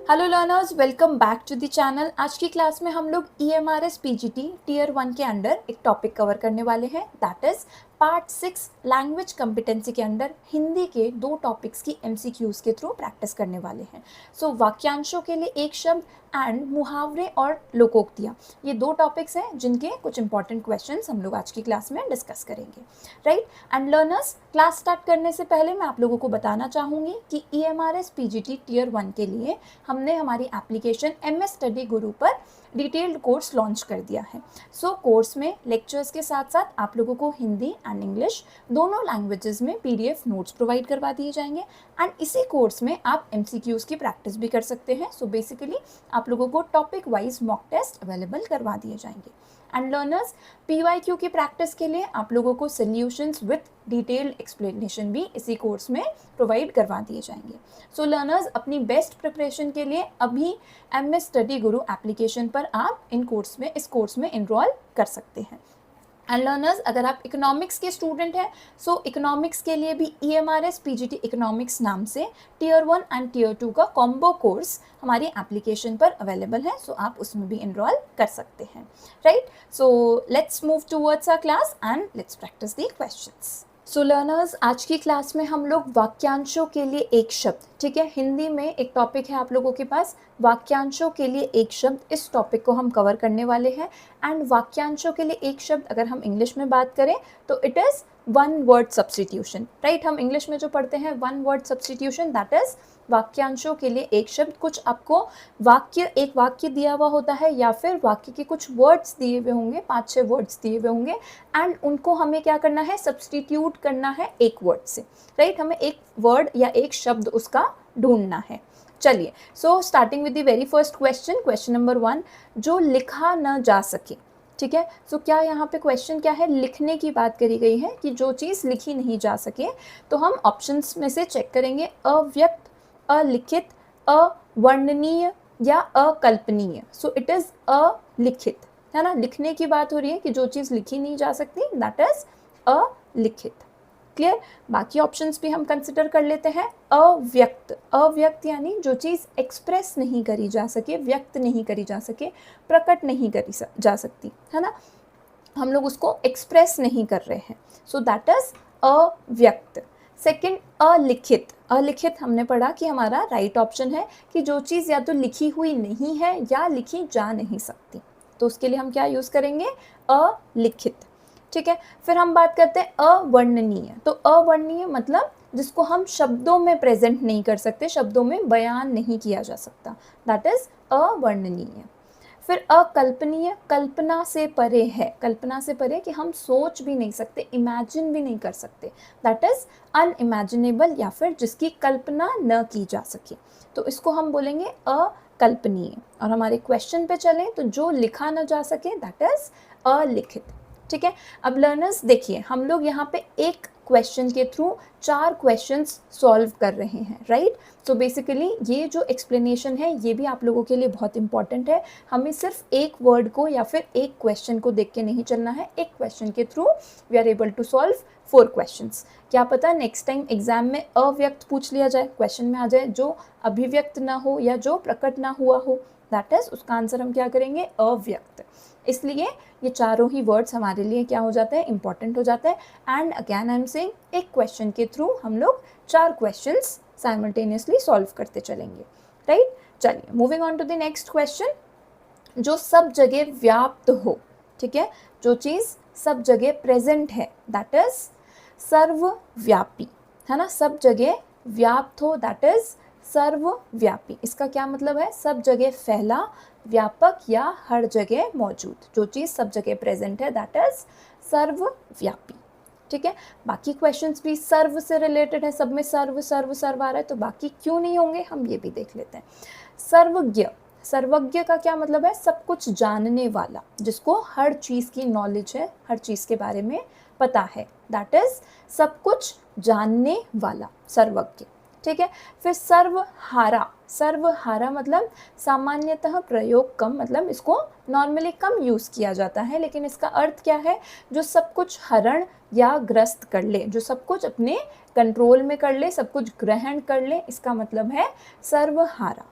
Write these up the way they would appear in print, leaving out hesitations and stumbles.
Hello learners, welcome back to the channel. आज की class में हम लोग EMRS PGT टीयर 1 के अंडर एक टॉपिक कवर करने वाले हैं, that is part 6 language competency के अंदर हिंदी के 2 टॉपिक्स की MCQs के थ्रू प्रैक्टिस करने वाले हैं। सो वाक्यांशों के लिए एक शब्द एंड मुहावरे और लोकोक्तियाँ, ये 2 टॉपिक्स हैं जिनके कुछ इंपॉर्टेंट क्वेश्चंस हम लोग आज की क्लास में डिस्कस करेंगे, right. And learners, class start करने से पहले मैं आप लोगों को बताना चाहूँगी कि EMRS PGT टीयर 1 के लिए हमने हमारी एप्लीकेशन MS स्टडी गुरु पर डिटेल्ड कोर्स लॉन्च कर दिया है। सो कोर्स में लेक्चर्स के साथ साथ आप लोगों को हिंदी एंड इंग्लिश दोनों लैंग्वेजेस में PDF नोट्स प्रोवाइड करवा दिए जाएंगे एंड इसी कोर्स में आप MCQs की प्रैक्टिस भी कर सकते हैं। सो बेसिकली आप लोगों को topic wise mock test available करवा दिए जाएंगे। एंड लर्नर्स, PYQ की प्रैक्टिस के लिए आप लोगों को सॉल्यूशंस विद डिटेल्ड एक्सप्लेनेशन भी इसी कोर्स में प्रोवाइड करवा दिए जाएंगे। सो लर्नर्स, अपनी बेस्ट प्रिपरेशन के लिए अभी MS स्टडी गुरु एप्लीकेशन पर आप इस कोर्स में इनरोल कर सकते हैं। एंड लर्नर्स, अगर आप इकोनॉमिक्स के स्टूडेंट हैं, सो इकोनॉमिक्स के लिए भी EMRS PGT इकोनॉमिक्स नाम से टीयर 1 एंड टीयर 2 का कॉम्बो कोर्स हमारी एप्लीकेशन पर अवेलेबल है। सो आप उसमें भी इनरोल कर सकते हैं, right. So let's move towards our class and let's practise the questions. So learners, आज की क्लास में हम लोग वाक्यांशों के लिए एक शब्द, ठीक है, हिंदी में एक टॉपिक है आप लोगों के पास वाक्यांशों के लिए एक शब्द, इस टॉपिक को हम कवर करने वाले हैं। एंड वाक्यांशों के लिए एक शब्द अगर हम इंग्लिश में बात करें तो it is one word substitution, right. हम इंग्लिश में जो पढ़ते हैं one word substitution, that is वाक्यांशों के लिए एक शब्द। कुछ आपको एक वाक्य दिया हुआ होता है या फिर वाक्य के कुछ वर्ड्स दिए हुए होंगे, 5-6 वर्ड्स दिए हुए होंगे एंड उनको हमें क्या करना है, सब्स्टिट्यूट करना है एक वर्ड से, राइट। हमें एक वर्ड या एक शब्द उसका ढूंढना है। चलिए, so starting with the very first question number 1, जो लिखा न जा सके, ठीक है। सो क्या यहाँ पे क्वेश्चन क्या है, लिखने की बात करी गई है कि जो चीज़ लिखी नहीं जा सके। तो हम ऑप्शंस में से चेक करेंगे, अव्यक्त, अलिखित, अवर्णनीय या अकल्पनीय। सो इट इज़ अलिखित, है ना। लिखने की बात हो रही है कि जो चीज़ लिखी नहीं जा सकती, दैट इज़ अलिखित, क्लियर। बाकी ऑप्शंस भी हम कंसिडर कर लेते हैं। अव्यक्त, अव्यक्त यानी जो चीज़ एक्सप्रेस नहीं करी जा सके, व्यक्त नहीं करी जा सके, प्रकट नहीं करी जा सकती, है ना। हम लोग उसको एक्सप्रेस नहीं कर रहे हैं, सो दैट इज अव्यक्त। सेकंड, अलिखित, अलिखित हमने पढ़ा कि हमारा राइट ऑप्शन है कि जो चीज़ या तो लिखी हुई नहीं है या लिखी जा नहीं सकती, तो उसके लिए हम क्या यूज़ करेंगे, अलिखित, ठीक है। फिर हम बात करते हैं अवर्णनीय। तो अवर्णनीय मतलब जिसको हम शब्दों में प्रेजेंट नहीं कर सकते, शब्दों में बयान नहीं किया जा सकता, दैट इज अवर्णनीय। फिर अकल्पनीय, कल्पना से परे है, कल्पना से परे कि हम सोच भी नहीं सकते, इमेजिन भी नहीं कर सकते, दैट इज अनइमेजिनेबल या फिर जिसकी कल्पना न की जा सके, तो इसको हम बोलेंगे अकल्पनीय। और हमारे क्वेश्चन पे चलें तो जो लिखा न जा सके, दैट इज अलिखित, ठीक है। अब लर्नर्स देखिए, हम लोग यहाँ पे एक क्वेश्चन के थ्रू 4 क्वेश्चंस सॉल्व कर रहे हैं, राइट। तो बेसिकली ये जो एक्सप्लेनेशन है ये भी आप लोगों के लिए बहुत इंपॉर्टेंट है। हमें सिर्फ एक वर्ड को या फिर एक क्वेश्चन को देख के नहीं चलना है, एक क्वेश्चन के through we are able to solve 4 questions. क्या पता नेक्स्ट टाइम एग्जाम में अव्यक्त पूछ लिया जाए, क्वेश्चन में आ जाए जो अभिव्यक्त ना हो या जो प्रकट ना हुआ हो, दैट इज उसका आंसर हम क्या करेंगे, अव्यक्त। इसलिए ये चारों ही वर्ड्स हमारे लिए क्या हो जाते हैं, इंपॉर्टेंट हो जाता है। And again I am saying, एक क्वेश्चन के थ्रू हम लोग 4 क्वेश्चंस साइमल्टेनियसली सॉल्व करते चलेंगे, राइट। चलिए, moving on to the next question, जो सब जगह व्याप्त हो, ठीक है, जो चीज़ सब जगह प्रेजेंट है, दैट इज सर्वव्यापी, है ना। सब जगह व्याप्त हो, दैट इज सर्वव्यापी। इसका क्या मतलब है, सब जगह फैला, व्यापक या हर जगह मौजूद, जो चीज़ सब जगह प्रेजेंट है, दैट इज सर्वव्यापी, ठीक है। बाकी क्वेश्चंस भी सर्व से रिलेटेड है, सब में सर्व सर्व सर्व आ रहा है, तो बाकी क्यों नहीं होंगे हम ये भी देख लेते हैं। सर्वज्ञ, सर्वज्ञ का क्या मतलब है, सब कुछ जानने वाला, जिसको हर चीज़ की नॉलेज है, हर चीज़ के बारे में पता है, दैट इज सब कुछ जानने वाला, सर्वज्ञ, ठीक है। फिर सर्वहारा, सर्वहारा मतलब सामान्यतः प्रयोग कम, मतलब इसको नॉर्मली कम यूज़ किया जाता है, लेकिन इसका अर्थ क्या है, जो सब कुछ हरण या ग्रस्त कर ले, जो सब कुछ अपने कंट्रोल में कर ले, सब कुछ ग्रहण कर ले, इसका मतलब है सर्वहारा।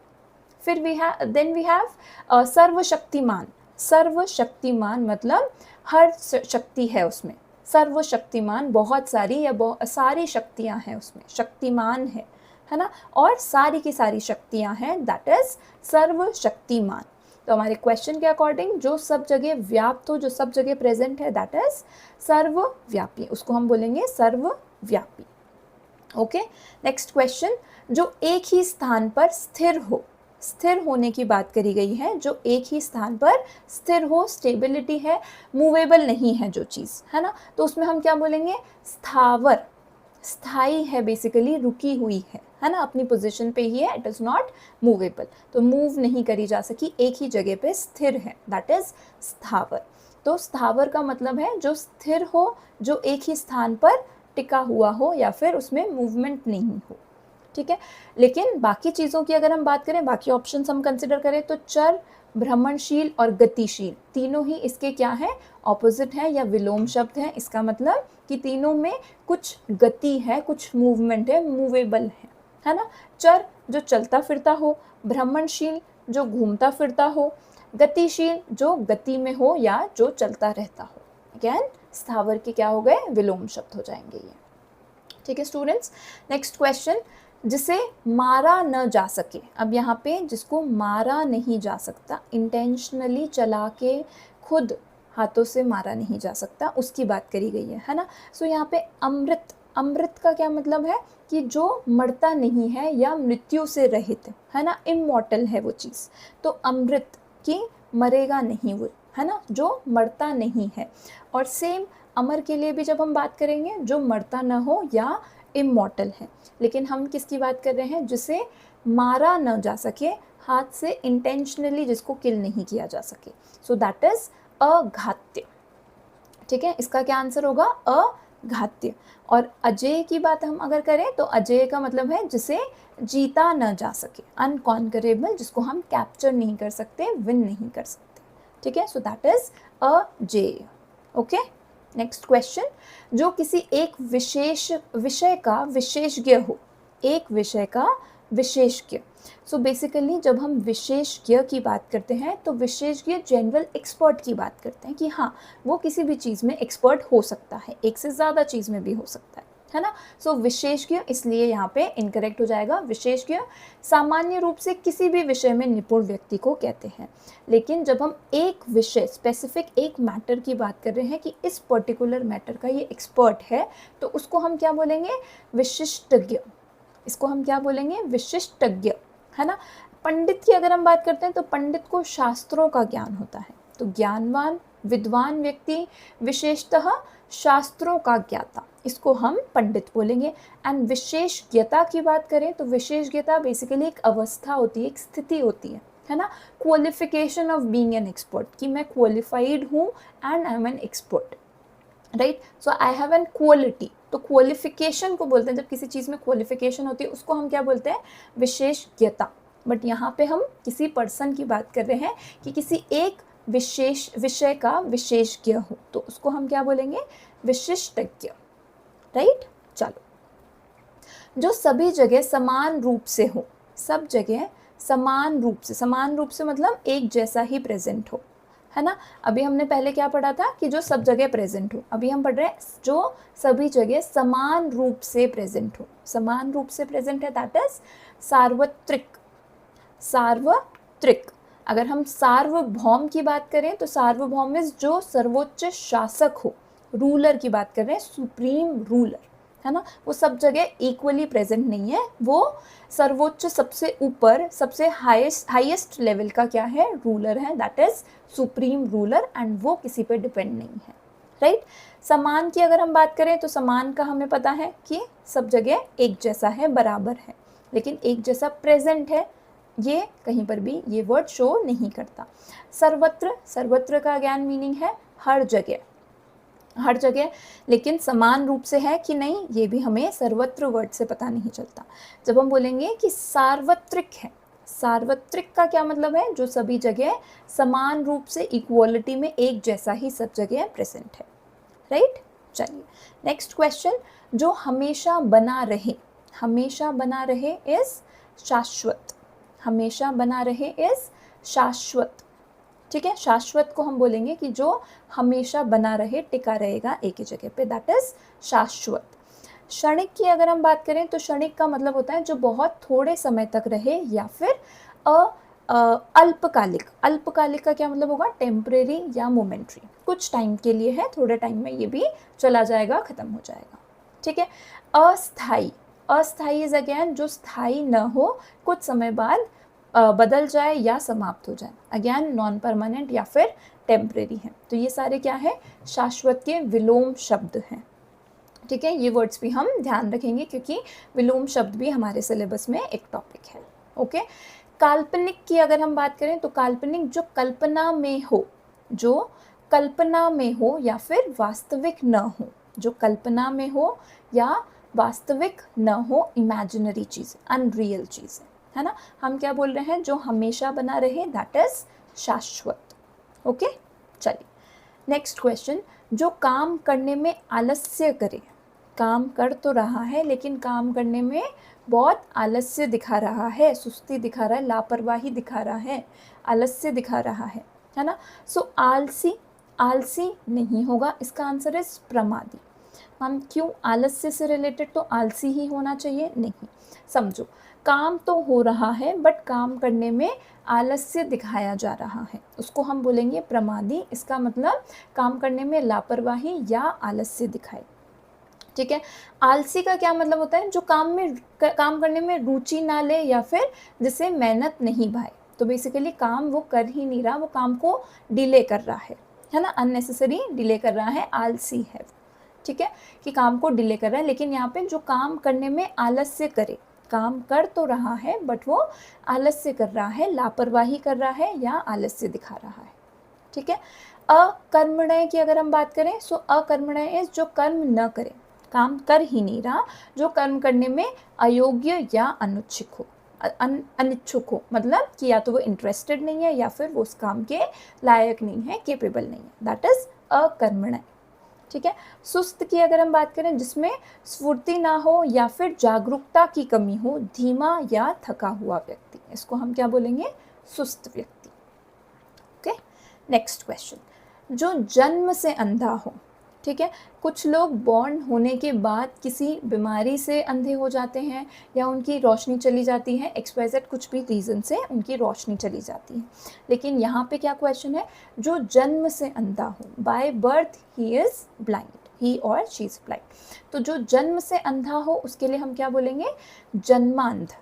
फिर देन वी हैव सर्वशक्तिमान। सर्वशक्तिमान मतलब हर शक्ति है उसमें, सर्वशक्तिमान बहुत सारी या सारी शक्तियाँ हैं उसमें, शक्तिमान है ना, और सारी की सारी शक्तियाँ हैं, दैट इज सर्वशक्तिमान। तो हमारे क्वेश्चन के अकॉर्डिंग जो सब जगह व्याप्त हो, जो सब जगह प्रेजेंट है, दैट इज सर्वव्यापी, उसको हम बोलेंगे सर्वव्यापी। ओके, नेक्स्ट क्वेश्चन, जो एक ही स्थान पर स्थिर हो, स्थिर होने की बात करी गई है, जो एक ही स्थान पर स्थिर हो, स्टेबिलिटी है, मूवेबल नहीं है जो चीज़, है ना, तो उसमें हम क्या बोलेंगे, स्थावर, स्थाई है, बेसिकली रुकी हुई है ना, अपनी पोजीशन पे ही है, इट इज़ नॉट मूवेबल, तो मूव नहीं करी जा सकी, एक ही जगह पे स्थिर है, दैट इज स्थावर। तो स्थावर का मतलब है जो स्थिर हो, जो एक ही स्थान पर टिका हुआ हो या फिर उसमें मूवमेंट नहीं हो, ठीक है। लेकिन बाकी चीज़ों की अगर हम बात करें, बाकी ऑप्शंस हम कंसिडर करें, तो चर, भ्रमणशील और गतिशील, तीनों ही इसके क्या है, ऑपोजिट है या विलोम शब्द है। इसका मतलब कि तीनों में कुछ गति है, कुछ मूवमेंट है, मूवेबल है ना। चर जो चलता फिरता हो, भ्रमणशील जो घूमता फिरता हो, गतिशील जो गति में हो या जो चलता रहता हो। अगेन स्थावर के क्या हो गए, विलोम शब्द हो जाएंगे ये, ठीक है स्टूडेंट्स। नेक्स्ट क्वेश्चन, जिसे मारा न जा सके। अब यहाँ पे जिसको मारा नहीं जा सकता, इंटेंशनली चला के खुद हाथों से मारा नहीं जा सकता, उसकी बात करी गई है ना। सो यहाँ पे अमृत, अमृत का क्या मतलब है कि जो मरता नहीं है या मृत्यु से रहित है ना, इमॉर्टल है वो चीज़, तो अमृत की मरेगा नहीं वो, है ना, जो मरता नहीं है। और सेम अमर के लिए भी जब हम बात करेंगे, जो मरता न हो या इमॉर्टल है, लेकिन हम किसकी बात कर रहे हैं, जिसे मारा न जा सके, हाथ से इंटेंशनली जिसको किल नहीं किया जा सके, सो दैट इज अघात्य, ठीक है। इसका क्या आंसर होगा, अघात्य। और अजेय की बात हम अगर करें तो अजेय का मतलब है जिसे जीता न जा सके, अनकॉन्करेबल, जिसको हम कैप्चर नहीं कर सकते, विन नहीं कर सकते, ठीक है। सो दैट इज अजेय। ओके, नेक्स्ट क्वेश्चन, जो किसी एक विशेष विषय का विशेषज्ञ हो, एक विषय का विशेषज्ञ। सो बेसिकली जब हम विशेषज्ञ की बात करते हैं तो विशेषज्ञ जनरल एक्सपर्ट की बात करते हैं कि हाँ वो किसी भी चीज़ में एक्सपर्ट हो सकता है, एक से ज़्यादा चीज़ में भी हो सकता है ना। सो विशेषज्ञ इसलिए यहाँ पे इनकरेक्ट हो जाएगा। विशेषज्ञ सामान्य रूप से किसी भी विषय में निपुण व्यक्ति को कहते हैं, लेकिन जब हम एक विषय स्पेसिफिक एक मैटर की बात कर रहे हैं कि इस पर्टिकुलर मैटर का ये एक्सपर्ट है, तो उसको हम क्या बोलेंगे, विशिष्टज्ञ। इसको हम क्या बोलेंगे, विशिष्टज्ञ, है ना। पंडित की अगर हम बात करते हैं तो पंडित को शास्त्रों का ज्ञान होता है, तो ज्ञानवान विद्वान व्यक्ति विशेषतः शास्त्रों का ज्ञाता, इसको हम पंडित बोलेंगे। एंड विशेषज्ञता की बात करें तो विशेषज्ञता बेसिकली एक अवस्था होती है, एक स्थिति होती है ना। Qualification of being an expert, कि मैं क्वालिफाइड हूँ and I am an expert, right. So I have an quality, तो क्वालिफिकेशन को बोलते हैं, जब किसी चीज़ में क्वालिफिकेशन होती है उसको हम क्या बोलते हैं, विशेषज्ञता। बट यहाँ पे हम किसी पर्सन की बात कर रहे हैं कि किसी एक विशेष विषय का विशेषज्ञ हो, तो उसको हम क्या बोलेंगे, विशिष्टज्ञ, राइट। चलो, जो सभी जगह समान रूप से हो, सब जगह समान रूप से मतलब एक जैसा ही प्रेजेंट हो, है ना। अभी हमने पहले क्या पढ़ा था कि जो सब जगह प्रेजेंट हो, अभी हम पढ़ रहे हैं जो सभी जगह समान रूप से प्रेजेंट हो। समान रूप से प्रेजेंट है, दैट इज सार्वत्रिक। सार्वत्रिक, अगर हम सार्वभौम की बात करें तो सार्वभौम इज जो सर्वोच्च शासक हो, रूलर की बात कर रहे हैं, सुप्रीम रूलर, है ना। वो सब जगह इक्वली प्रेजेंट नहीं है, वो सर्वोच्च सबसे ऊपर सबसे हाईएस्ट लेवल का क्या है, रूलर है, that is supreme ruler, and वो किसी पे डिपेंड नहीं है, राइट। समान की अगर हम बात करें तो समान का हमें पता है कि सब जगह एक जैसा है, बराबर है, लेकिन एक जैसा प्रेजेंट है ये कहीं पर भी ये वर्ड शो नहीं करता। सर्वत्र, सर्वत्र का ज्ञान मीनिंग है हर जगह, हर जगह, लेकिन समान रूप से है कि नहीं ये भी हमें सर्वत्र वर्ड से पता नहीं चलता। जब हम बोलेंगे कि सार्वत्रिक है, सार्वत्रिक का क्या मतलब है, जो सभी जगह समान रूप से इक्वालिटी में एक जैसा ही सब जगह प्रेजेंट है, राइट। चलिए नेक्स्ट क्वेश्चन, जो हमेशा बना रहे, हमेशा बना रहे इज शाश्वत, हमेशा बना रहे इज शाश्वत, ठीक है। शाश्वत को हम बोलेंगे कि जो हमेशा बना रहे, टिका रहेगा एक ही जगह पे, दैट इज शाश्वत। क्षणिक की अगर हम बात करें तो क्षणिक का मतलब होता है जो बहुत थोड़े समय तक रहे, या फिर अल्पकालिक। अल्पकालिक का क्या मतलब होगा, टेम्परेरी या मोमेंट्री, कुछ टाइम के लिए है, थोड़े टाइम में ये भी चला जाएगा, ख़त्म हो जाएगा, ठीक है। अस्थाई, अस्थाई इज अगेन जो स्थाई न हो, कुछ समय बाद बदल जाए या समाप्त हो जाए, अगेन नॉन परमानेंट या फिर टेम्परेरी है। तो ये सारे क्या है, शाश्वत के विलोम शब्द हैं, ठीक है। ये वर्ड्स भी हम ध्यान रखेंगे क्योंकि विलोम शब्द भी हमारे सिलेबस में एक टॉपिक है, ओके। काल्पनिक की अगर हम बात करें तो काल्पनिक जो कल्पना में हो, जो कल्पना में हो या फिर वास्तविक न हो, जो कल्पना में हो या वास्तविक न हो, इमेजिनरी चीज़ें, अनरियल चीज़ें, है ना। हम क्या बोल रहे हैं, जो हमेशा बना रहे, दैट इज शाश्वत, ओके। चलिए नेक्स्ट क्वेश्चन, जो काम करने में आलस्य करे, काम कर तो रहा है लेकिन काम करने में बहुत आलस्य दिखा रहा है, सुस्ती दिखा रहा है, लापरवाही दिखा रहा है, आलस्य दिखा रहा है ना। सो आलसी, आलसी नहीं होगा, इसका आंसर इज प्रमादी। हम क्यों, आलस्य से रिलेटेड तो आलसी ही होना चाहिए, नहीं। समझो, काम तो हो रहा है बट काम करने में आलस्य दिखाया जा रहा है, उसको हम बोलेंगे प्रमादी। इसका मतलब काम करने में लापरवाही या आलस्य दिखाए, ठीक है। आलसी का क्या मतलब होता है, जो काम करने में रुचि ना ले या फिर जिसे मेहनत नहीं भाए। तो बेसिकली काम वो कर ही नहीं रहा, वो काम को डिले कर रहा है ना, अननेसेसरी डिले कर रहा है, आलसी है, ठीक है, कि काम को डिले कर रहा है। लेकिन यहाँ पे जो काम करने में आलस्य करे, काम कर तो रहा है बट वो आलस्य कर रहा है, लापरवाही कर रहा है या आलस्य दिखा रहा है, ठीक है। अकर्मण्य की अगर हम बात करें, सो अकर्मण्य इज जो कर्म न करे, काम कर ही नहीं रहा, जो कर्म करने में अयोग्य या अनुच्छुक हो, अनिच्छुक हो, मतलब कि या तो वो इंटरेस्टेड नहीं है या फिर वो उस काम के लायक नहीं है, केपेबल नहीं है, दैट इज अकर्मण्य, ठीक है। सुस्त की अगर हम बात करें, जिसमें स्फूर्ति ना हो या फिर जागरूकता की कमी हो, धीमा या थका हुआ व्यक्ति, इसको हम क्या बोलेंगे, सुस्त व्यक्ति, ओके। नेक्स्ट क्वेश्चन, जो जन्म से अंधा हो, ठीक है। कुछ लोग बॉर्न होने के बाद किसी बीमारी से अंधे हो जाते हैं या उनकी रोशनी चली जाती है, एक्सवाइजेड कुछ भी रीज़न से उनकी रोशनी चली जाती है। लेकिन यहाँ पे क्या क्वेश्चन है, जो जन्म से अंधा हो, by birth he is blind, he और शी इज़ ब्लाइंड। तो जो जन्म से अंधा हो उसके लिए हम क्या बोलेंगे, जन्मांध,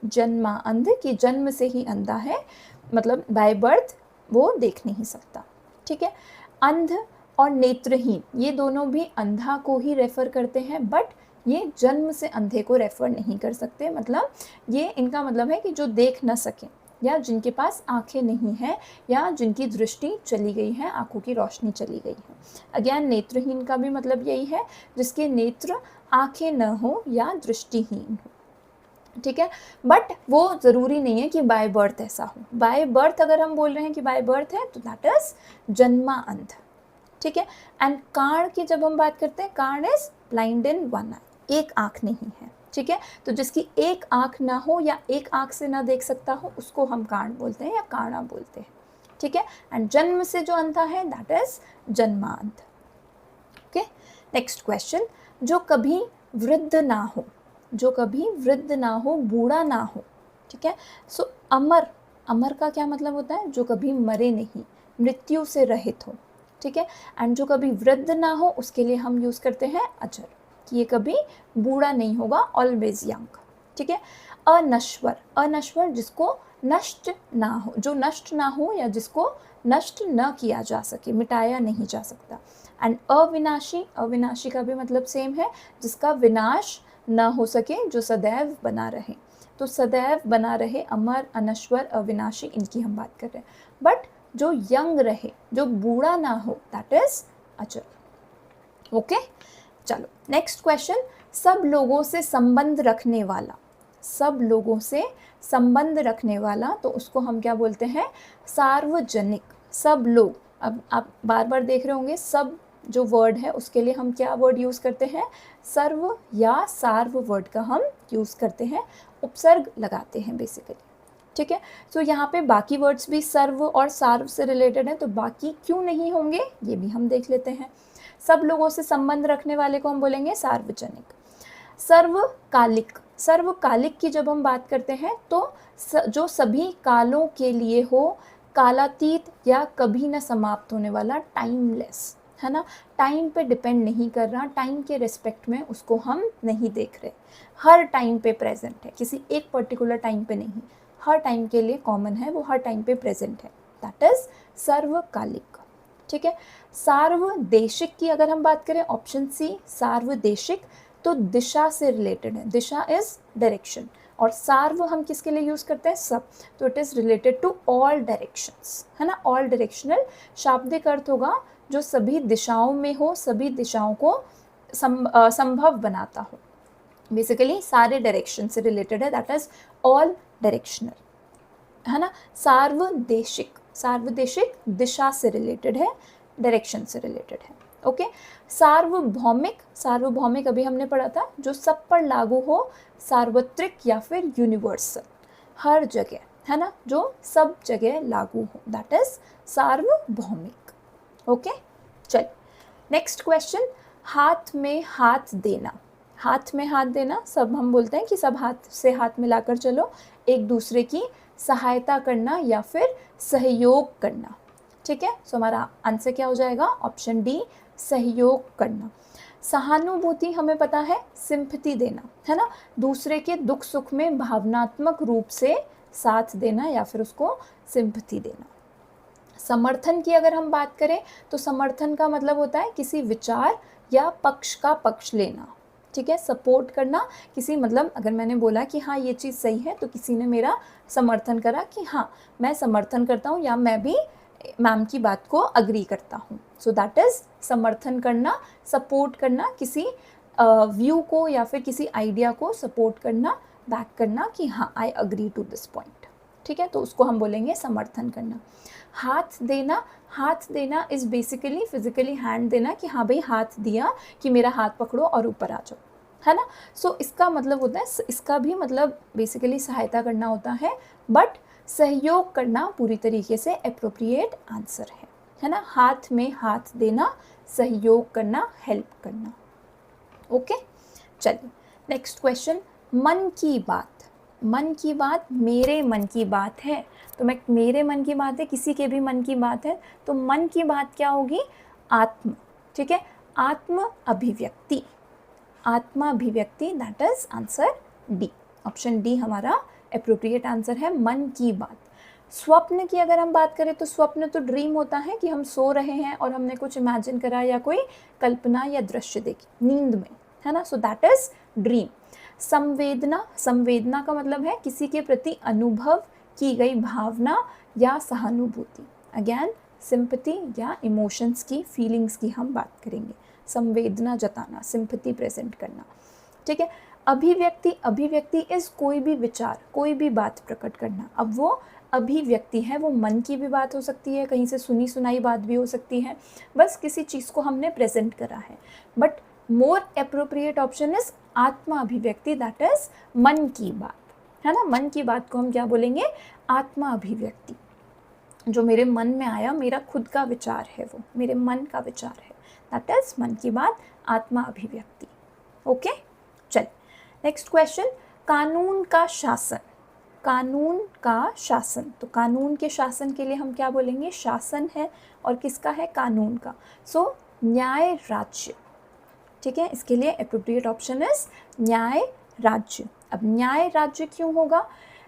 जन्मांध की जन्म से ही अंधा है, मतलब बाय बर्थ वो देख नहीं सकता, ठीक है। अंध और नेत्रहीन ये दोनों भी अंधा को ही रेफ़र करते हैं, बट ये जन्म से अंधे को रेफ़र नहीं कर सकते। मतलब ये इनका मतलब है कि जो देख न सकें या जिनके पास आंखें नहीं हैं या जिनकी दृष्टि चली गई है, आंखों की रोशनी चली गई है। अगेन नेत्रहीन का भी मतलब यही है, जिसके नेत्र आंखें न हो या दृष्टिहीन हो, ठीक है। बट वो ज़रूरी नहीं है कि बाय बर्थ ऐसा हो। बाय बर्थ अगर हम बोल रहे हैं कि बाय बर्थ है तो दैट इज़ जन्मांध, ठीक है। एंड काण की जब हम बात करते हैं, काण इज ब्लाइंड इन वन आई, एक आँख नहीं है, ठीक है। तो जिसकी एक आँख ना हो या एक आँख से ना देख सकता हो उसको हम काण बोलते हैं या काणा बोलते हैं, ठीक है। एंड जन्म से जो अंधा है दैट इज जन्मांध, ओके। नेक्स्ट क्वेश्चन, जो कभी वृद्ध ना हो, जो कभी वृद्ध ना हो, बूढ़ा ना हो, ठीक है। सो अमर, अमर का क्या मतलब होता है, जो कभी मरे नहीं, मृत्यु से रहित हो, ठीक है। एंड जो कभी वृद्ध ना हो उसके लिए हम यूज़ करते हैं अजर, कि ये कभी बूढ़ा नहीं होगा, ऑलवेज यंग, ठीक है। अनश्वर, अनश्वर जिसको नष्ट ना हो, जो नष्ट ना हो या जिसको नष्ट न किया जा सके, मिटाया नहीं जा सकता। एंड अविनाशी, अविनाशी का भी मतलब सेम है, जिसका विनाश न हो सके, जो सदैव बना रहे। तो सदैव बना रहे, अमर, अनश्वर, अविनाशी, इनकी हम बात कर रहे हैं। बट जो यंग रहे, जो बूढ़ा ना हो, दैट इज अजर, ओके। चलो नेक्स्ट क्वेश्चन, सब लोगों से संबंध रखने वाला, सब लोगों से संबंध रखने वाला, तो उसको हम क्या बोलते हैं, सार्वजनिक। सब लोग, अब आप बार बार देख रहे होंगे, सब जो वर्ड है उसके लिए हम क्या वर्ड यूज़ करते हैं, सर्व या सार्व वर्ड का हम यूज़ करते हैं, उपसर्ग लगाते हैं बेसिकली, ठीक है। सो यहाँ पे बाकी वर्ड्स भी सर्व और सार्व से रिलेटेड हैं, तो बाकी क्यों नहीं होंगे ये भी हम देख लेते हैं। सब लोगों से संबंध रखने वाले को हम बोलेंगे सार्वजनिक। सर्वकालिक, सर्वकालिक की जब हम बात करते हैं तो जो सभी कालों के लिए हो, कालातीत या कभी न समाप्त होने वाला, टाइमलेस, है ना, टाइम पे डिपेंड नहीं कर रहा, टाइम के रिस्पेक्ट में उसको हम नहीं देख रहे, हर टाइम पे प्रेजेंट है, किसी एक पर्टिकुलर टाइम पे नहीं, हर टाइम के लिए कॉमन है, वो हर टाइम पे प्रेजेंट है, दैट इज सर्वकालिक। ठीक है। सार्वदेशिक की अगर हम बात करें, ऑप्शन सी सार्वदेशिक, तो दिशा से रिलेटेड है, दिशा इज डायरेक्शन, और सार्व हम किसके लिए यूज करते हैं, सब, तो it is related to all directions, है ना, ऑल डायरेक्शनल। शाब्दिक अर्थ होगा जो सभी दिशाओं में हो, सभी दिशाओं को संभव बनाता हो, बेसिकली सारे डायरेक्शन से रिलेटेड है, दैट इज ऑल डायरेक्शनल, है ना। सार्वदेशिक, सार्वदेशिक दिशा से रिलेटेड है, डायरेक्शन से रिलेटेड है, ओके। सार्वभौमिक, सार्वभौमिक अभी हमने पढ़ा था, जो सब पर लागू हो, सार्वत्रिक या फिर यूनिवर्सल, हर जगह, है ना, जो सब जगह लागू हो, दैट इज सार्वभौमिक, ओके। चल नेक्स्ट क्वेश्चन, हाथ में हाथ देना, हाथ में हाथ देना, सब हम बोलते हैं कि सब हाथ से हाथ मिलाकर चलो, एक दूसरे की सहायता करना या फिर सहयोग करना, ठीक है। सो हमारा आंसर क्या हो जाएगा, ऑप्शन डी, सहयोग करना। सहानुभूति हमें पता है, सिंपैथी देना, है ना, दूसरे के दुख सुख में भावनात्मक रूप से साथ देना या फिर उसको सिंपैथी देना। समर्थन की अगर हम बात करें तो समर्थन का मतलब होता है किसी विचार या पक्ष का पक्ष लेना, ठीक है, सपोर्ट करना किसी, मतलब अगर मैंने बोला कि हाँ ये चीज़ सही है तो किसी ने मेरा समर्थन करा कि हाँ मैं समर्थन करता हूँ या मैं भी मैम की बात को अग्री करता हूँ, सो दैट इज समर्थन करना, सपोर्ट करना, किसी व्यू को या फिर किसी आइडिया को सपोर्ट करना, बैक करना कि हाँ I agree to this point, ठीक है, तो उसको हम बोलेंगे समर्थन करना। हाथ देना, हाथ देना इज बेसिकली फिजिकली हैंड देना कि हाँ भाई हाथ दिया कि मेरा हाथ पकड़ो और ऊपर आ जाओ, है ना। सो इसका मतलब होता है, इसका भी मतलब बेसिकली सहायता करना होता है, बट सहयोग करना पूरी तरीके से एप्रोप्रिएट आंसर है ना, हाथ में हाथ देना, सहयोग करना, हेल्प करना, ओके। चलिए नेक्स्ट क्वेश्चन, मन की बात, मन की बात, मेरे मन की बात है, तो मैं, मेरे मन की बात है, किसी के भी मन की बात है, तो मन की बात क्या होगी, आत्म, ठीक है, आत्म अभिव्यक्ति, आत्मा अभिव्यक्ति, that is answer D, option D हमारा एप्रोप्रिएट आंसर है, मन की बात। स्वप्न की अगर हम बात करें तो स्वप्न तो ड्रीम होता है कि हम सो रहे हैं और हमने कुछ इमेजिन करा या कोई कल्पना या दृश्य देखी नींद में, है ना, सो दैट इज ड्रीम। संवेदना, संवेदना का मतलब है किसी के प्रति अनुभव की गई भावना या सहानुभूति, अगेन सिंपैथी या इमोशंस की, फीलिंग्स की हम बात करेंगे, संवेदना जताना, सिंपैथी प्रेजेंट करना, ठीक है। अभिव्यक्ति, अभिव्यक्ति इज कोई भी विचार, कोई भी बात प्रकट करना, अब वो अभिव्यक्ति है, वो मन की भी बात हो सकती है, कहीं से सुनी सुनाई बात भी हो सकती है, बस किसी चीज़ को हमने प्रेजेंट करा है, but more appropriate option is आत्मा अभिव्यक्ति, दैट इज मन की बात, है ना, मन की बात को हम क्या बोलेंगे, आत्मा अभिव्यक्ति, जो मेरे मन में आया, मेरा खुद का विचार है, वो मेरे मन का विचार है, दैट इज मन की बात, आत्मा अभिव्यक्ति, ओके। चल नेक्स्ट क्वेश्चन, कानून का शासन, कानून का शासन, तो कानून के शासन के लिए हम क्या बोलेंगे, शासन है और किसका है, कानून का, सो न्याय राज्य, ठीक है, इसके लिए एप्रोप्रिएट ऑप्शन इज न्याय राज्य। अब न्याय राज्य क्यों होगा,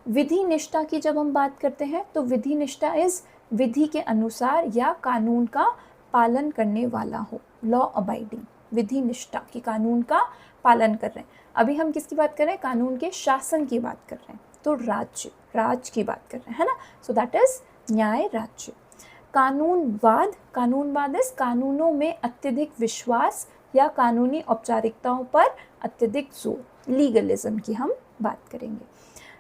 विधि निष्ठा की जब हम बात करते हैं तो विधि निष्ठा इज विधि के अनुसार या कानून का पालन करने वाला हो, लॉ अबाइडिंग, विधि निष्ठा की कानून का पालन कर रहे हैं। अभी हम किसकी बात कर रहे हैं, कानून के शासन की बात कर रहे हैं, तो राज्य, राज की बात कर रहे हैं, है ना, सो दैट इज न्याय राज्य। कानूनवाद, कानूनवाद इज कानूनों में अत्यधिक विश्वास या कानूनी औपचारिकताओं पर अत्यधिक जोर, लीगलिज्म की हम बात करेंगे।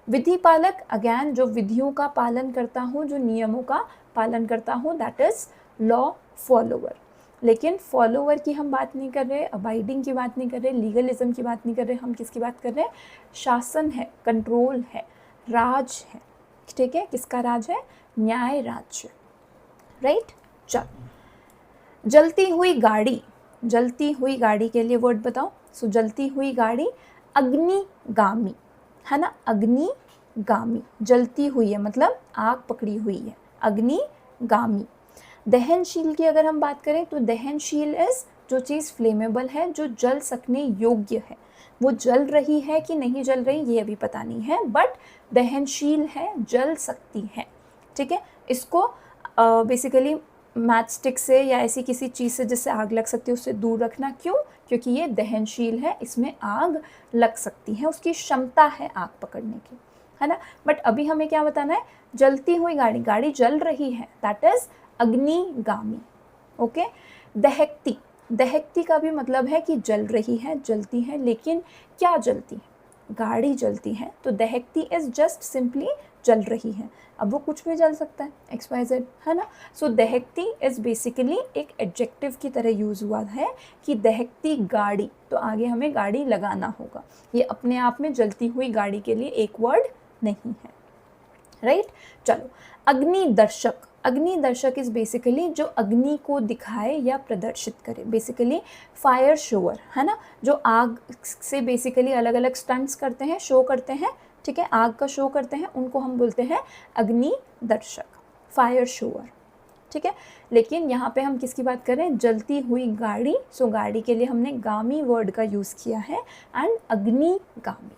विधि पालक, अगेन जो विधियों का पालन करता हूँ, जो नियमों का पालन करता हूँ, दैट इज लॉ फॉलोवर, लेकिन फॉलोवर की हम बात नहीं कर रहे, अबाइडिंग की बात नहीं कर रहे, लीगलिज्म की बात नहीं कर रहे, हम किसकी बात कर रहे हैं, शासन है, कंट्रोल है, राज है, ठीक है, किसका राज है? न्याय राज्य, राइट। चलो, जलती हुई गाड़ी, जलती हुई गाड़ी के लिए वर्ड बताओ। सो जलती हुई गाड़ी अग्निगामी, है ना, अग्निगामी, जलती हुई है मतलब आग पकड़ी हुई है, अग्निगामी। दहनशील की अगर हम बात करें तो दहनशील इज जो चीज़ फ्लेमेबल है, जो जल सकने योग्य है। वो जल रही है कि नहीं जल रही ये अभी पता नहीं है, बट दहनशील है, जल सकती है, ठीक है। इसको बेसिकली मैच स्टिक से या ऐसी किसी चीज़ से जिससे आग लग सकती है उससे दूर रखना। क्यों? क्योंकि ये दहनशील है, इसमें आग लग सकती है, उसकी क्षमता है आग पकड़ने की, है ना। बट अभी हमें क्या बताना है? जलती हुई गाड़ी, गाड़ी जल रही है, दैट इज अग्निगामी, ओके। दहकती, दहकती का भी मतलब है कि जल रही है, जलती है, लेकिन क्या जलती है? गाड़ी जलती है, तो दहकती इज जस्ट सिंपली जल रही है। अब वो कुछ भी जल सकता है, XYZ, है ना। सो दहकती इज बेसिकली एक एडजेक्टिव की तरह यूज़ हुआ है कि दहकती गाड़ी, तो आगे हमें गाड़ी लगाना होगा। ये अपने आप में जलती हुई गाड़ी के लिए एक वर्ड नहीं है, राइट। चलो, अग्निदर्शक, अग्निदर्शक इज बेसिकली जो अग्नि को दिखाए या प्रदर्शित करे, बेसिकली फायर शोअर, है ना, जो आग से बेसिकली अलग अलग स्टंट्स करते हैं, शो करते हैं, ठीक है, आग का शो करते हैं, उनको हम बोलते हैं अग्निदर्शक, फायर शोअर, ठीक है। लेकिन यहाँ पे हम किसकी बात करें? जलती हुई गाड़ी। सो गाड़ी के लिए हमने गामी वर्ड का यूज़ किया है एंड अग्निगामी,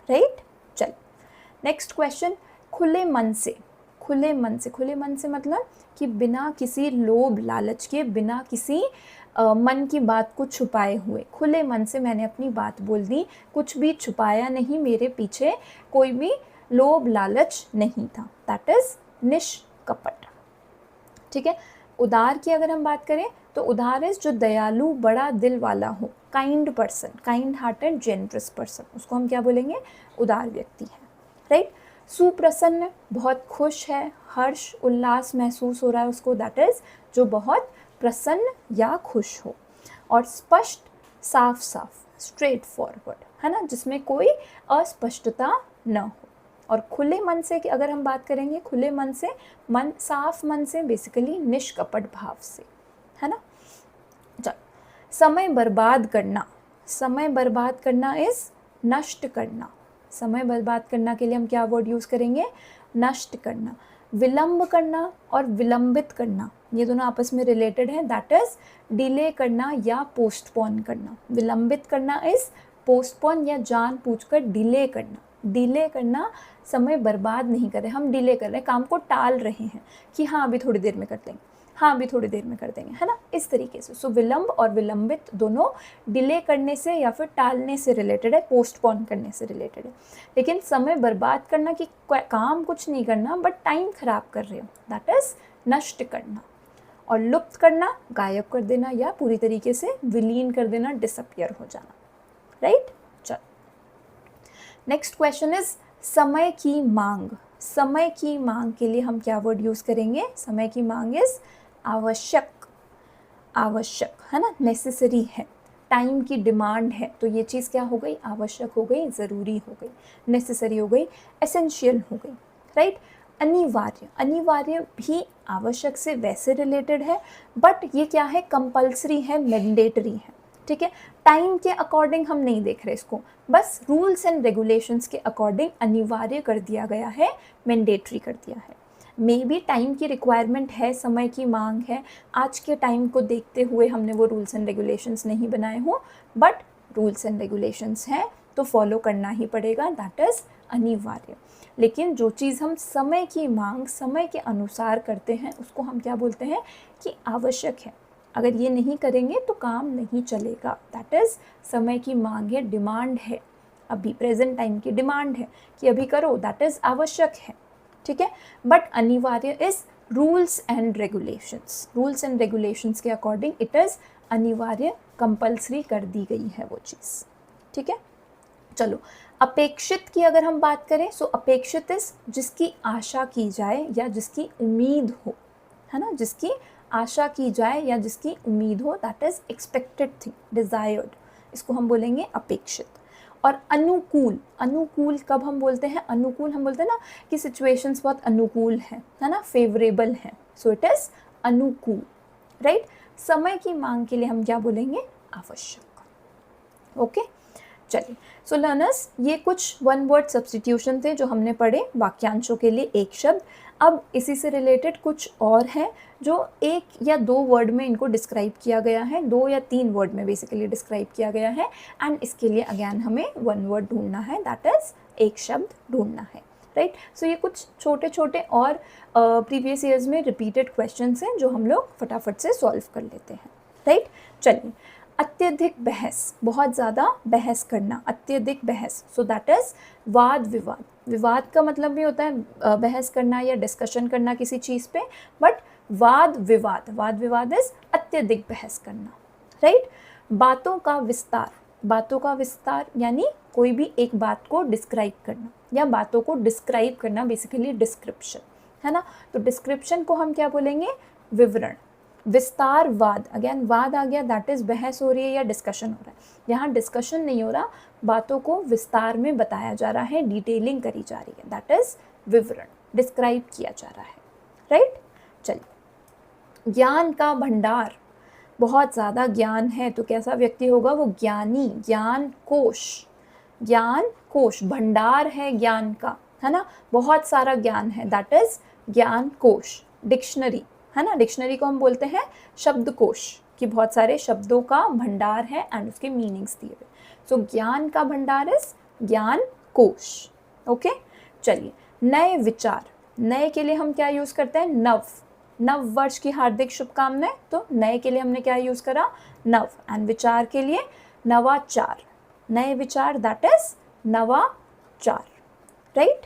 राइट। चल, नेक्स्ट क्वेश्चन, खुले मन से, खुले मन से, खुले मन से मतलब कि बिना किसी लोभ लालच के, बिना किसी मन की बात को छुपाए हुए, खुले मन से मैंने अपनी बात बोल दी, कुछ भी छुपाया नहीं, मेरे पीछे कोई भी लोभ लालच नहीं था, दैट इज निष्कपट, ठीक है। उदार की अगर हम बात करें तो उदार इज जो दयालु, बड़ा दिल वाला हो, kind person, kind hearted generous person, उसको हम क्या बोलेंगे? उदार व्यक्ति है, राइट। सुप्रसन्न, बहुत खुश है, हर्ष उल्लास महसूस हो रहा है उसको, दैट इज जो बहुत प्रसन्न या खुश हो। और स्पष्ट, साफ साफ, स्ट्रेट फॉरवर्ड, है ना, जिसमें कोई अस्पष्टता न हो। और खुले मन से कि अगर हम बात करेंगे, खुले मन से, मन साफ मन से, बेसिकली निष्कपट भाव से, है ना। चलो, समय बर्बाद करना, समय बर्बाद करना इज नष्ट करना, समय बर्बाद करना के लिए हम क्या वर्ड यूज़ करेंगे? नष्ट करना। विलंब करना और विलंबित करना, ये दोनों आपस में रिलेटेड है, दैट इज डिले करना या पोस्टपोन करना। विलंबित करना इज पोस्टपोन या जानबूझकर डिले करना। डिले करना, समय बर्बाद नहीं कर रहे, हम डिले कर रहे हैं, काम को टाल रहे हैं कि हाँ अभी थोड़ी देर में कर देंगे, हाँ अभी थोड़ी देर में कर देंगे, है ना, इस तरीके से। सो विलंब और विलंबित दोनों डिले करने से या फिर टालने से रिलेटेड है, पोस्टपोन करने से रिलेटेड है। लेकिन समय बर्बाद करना कि काम कुछ नहीं करना बट टाइम खराब कर रहे हो, दैट इज नष्ट करना। और लुप्त करना, गायब कर देना या पूरी तरीके से विलीन कर देना, डिसअपियर हो जाना, राइट। चलो, नेक्स्ट क्वेश्चन इज समय की मांग। समय की मांग के लिए हम क्या वर्ड यूज़ करेंगे? समय की मांग इज आवश्यक, आवश्यक, है ना, नेसेसरी है। टाइम की डिमांड है, तो ये चीज़ क्या हो गई? आवश्यक हो गई, ज़रूरी हो गई, नेसेसरी हो गई, एसेंशियल हो गई, राइट। अनिवार्य, अनिवार्य भी आवश्यक से वैसे रिलेटेड है, बट ये क्या है? कंपल्सरी है, मैंडेटरी है, ठीक है। टाइम के अकॉर्डिंग हम नहीं देख रहे इसको, बस रूल्स एंड रेगुलेशंस के अकॉर्डिंग अनिवार्य कर दिया गया है, मैंडेटरी कर दिया है। मे बी टाइम की रिक्वायरमेंट है, समय की मांग है, आज के टाइम को देखते हुए हमने वो रूल्स एंड रेगुलेशंस नहीं बनाए हो, बट रूल्स एंड रेगुलेशंस हैं तो फॉलो करना ही पड़ेगा, दैट इज़ अनिवार्य। लेकिन जो चीज़ हम समय की मांग, समय के अनुसार करते हैं, उसको हम क्या बोलते हैं? कि आवश्यक है। अगर ये नहीं करेंगे तो काम नहीं चलेगा, दैट इज़ समय की मांग है, डिमांड है, अभी प्रेजेंट टाइम की डिमांड है कि अभी करो, दैट इज़ आवश्यक है, ठीक है। बट अनिवार्य is rules and regulations, rules and regulations के अकॉर्डिंग इट इज़ अनिवार्य, कंपल्सरी कर दी गई है वो चीज़, ठीक है। चलो, अपेक्षित की अगर हम बात करें, सो अपेक्षित इज जिसकी आशा की जाए या जिसकी उम्मीद हो, है ना, जिसकी आशा की जाए या जिसकी उम्मीद हो, that is expected thing, desired, इसको हम बोलेंगे अपेक्षित। और अनुकूल, अनुकूल कब हम बोलते हैं? अनुकूल हम बोलते हैं ना कि सिचुएशंस बहुत अनुकूल हैं, है ना, फेवरेबल हैं, सो इट इज़ अनुकूल, राइट। समय की मांग के लिए हम क्या बोलेंगे? आवश्यक। ओके, चलिए। सो लर्नर्स, ये कुछ वन वर्ड सब्स्टिट्यूशन थे जो हमने पढ़े वाक्यांशों के लिए एक शब्द। अब इसी से रिलेटेड कुछ और हैं जो एक या दो वर्ड में इनको डिस्क्राइब किया गया है, 2 या 3 वर्ड में बेसिकली डिस्क्राइब किया गया है, एंड इसके लिए अगेन हमें वन वर्ड ढूंढना है, दैट इज़ एक शब्द ढूंढना है, राइट। सो ये कुछ छोटे छोटे और प्रीवियस ईयर्स में रिपीटेड क्वेश्चंस हैं जो हम लोग फटाफट से सॉल्व कर लेते हैं, राइट। चलिए, अत्यधिक बहस, बहुत ज़्यादा बहस करना, अत्यधिक बहस, सो दैट इज़ वाद विवाद। विवाद का मतलब भी होता है बहस करना या डिस्कशन करना किसी चीज़ पे, बट वाद विवाद, वाद विवाद इज़ अत्यधिक बहस करना, राइट। बातों का विस्तार, बातों का विस्तार यानी कोई भी एक बात को डिस्क्राइब करना या बातों को डिस्क्राइब करना, बेसिकली डिस्क्रिप्शन, है ना। तो डिस्क्रिप्शन को हम क्या बोलेंगे? विवरण। विस्तार वाद, अगेन वाद आ गया, दैट इज़ बहस हो रही है या डिस्कशन हो रहा है। यहाँ डिस्कशन नहीं हो रहा, बातों को विस्तार में बताया जा रहा है, डिटेलिंग करी जा रही है, दैट इज़ विवरण, डिस्क्राइब किया जा रहा है, राइट। चलिए, ज्ञान का भंडार, बहुत ज़्यादा ज्ञान है तो कैसा व्यक्ति होगा? वो ज्ञानी, ज्ञान कोश, ज्ञान कोश, भंडार है ज्ञान का, है ना, बहुत सारा ज्ञान है, दैट इज़ ज्ञान कोश। डिक्शनरी, है ना, डिक्शनरी को हम बोलते हैं शब्दकोश, कि बहुत सारे शब्दों का भंडार है एंड उसके मीनिंग्स दिए हुए। सो ज्ञान का भंडार इज ज्ञान कोश। ओके, चलिए, नए विचार, नए के लिए हम क्या यूज़ करते हैं? नव, नव वर्ष की हार्दिक शुभकामनाएं, तो नए के लिए हमने क्या यूज़ करा? नव, एंड विचार के लिए नवाचार, नए विचार, दैट इज नवाचार, राइट।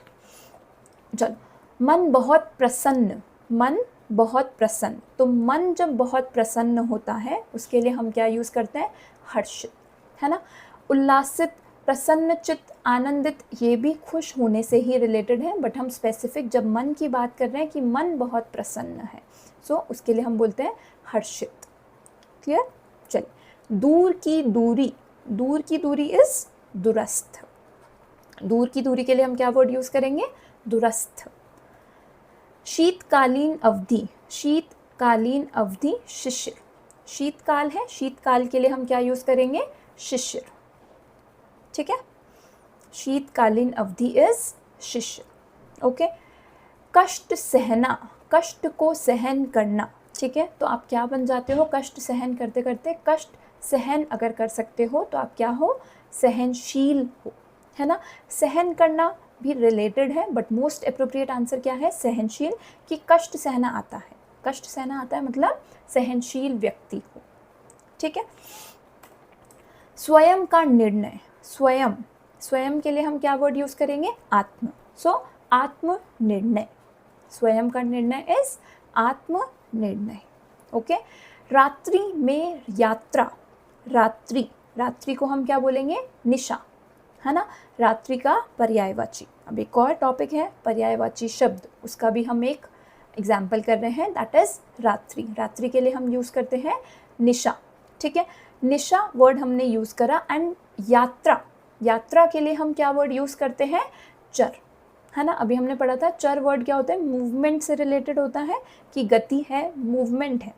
चलो, मन बहुत प्रसन्न, मन बहुत प्रसन्न, तो मन जब बहुत प्रसन्न होता है उसके लिए हम क्या यूज़ करते हैं? हर्षित, है ना। उल्लासित, प्रसन्नचित्त, आनंदित, ये भी खुश होने से ही रिलेटेड है, बट हम स्पेसिफिक जब मन की बात कर रहे हैं कि मन बहुत प्रसन्न है, सो उसके लिए हम बोलते हैं हर्षित। क्लियर? चलिए, दूर की दूरी, दूर की दूरी इज दूरस्थ, दूर की दूरी के लिए हम क्या वर्ड यूज़ करेंगे? दूरस्थ। शीतकालीन अवधि, शीतकालीन अवधि, शिशिर, शीतकाल है, शीतकाल के लिए हम क्या यूज़ करेंगे? शिशिर, ठीक है। शीतकालीन अवधि इज शिशिर। ओके, कष्ट सहना, कष्ट को सहन करना, ठीक है। तो आप क्या बन जाते हो? कष्ट सहन करते करते, कष्ट सहन अगर कर सकते हो तो आप क्या हो? सहनशील हो, है ना। सहन करना भी रिलेटेड है, बट मोस्ट अप्रोप्रिएट आंसर क्या है? सहनशील, कि कष्ट सहना आता है, कष्ट सहना आता है मतलब सहनशील व्यक्ति हो, ठीक है। स्वयं का निर्णय, स्वयं, स्वयं के लिए हम क्या वर्ड यूज़ करेंगे? आत्म, सो आत्म निर्णय, स्वयं का निर्णय इज आत्म निर्णय। ओके, रात्रि में यात्रा, रात्रि, रात्रि को हम क्या बोलेंगे? निशा, है ना, रात्रि का पर्यायवाची। अब एक और टॉपिक है पर्यायवाची शब्द, उसका भी हम एक एग्जाम्पल कर रहे हैं, दैट इज रात्रि। रात्रि के लिए हम यूज़ करते हैं निशा, ठीक है। निशा वर्ड हमने यूज़ करा, एंड यात्रा, यात्रा के लिए हम क्या वर्ड यूज़ करते हैं? चर, है ना। अभी हमने पढ़ा था चर वर्ड क्या होता है? मूवमेंट से रिलेटेड होता है, कि गति है, मूवमेंट है,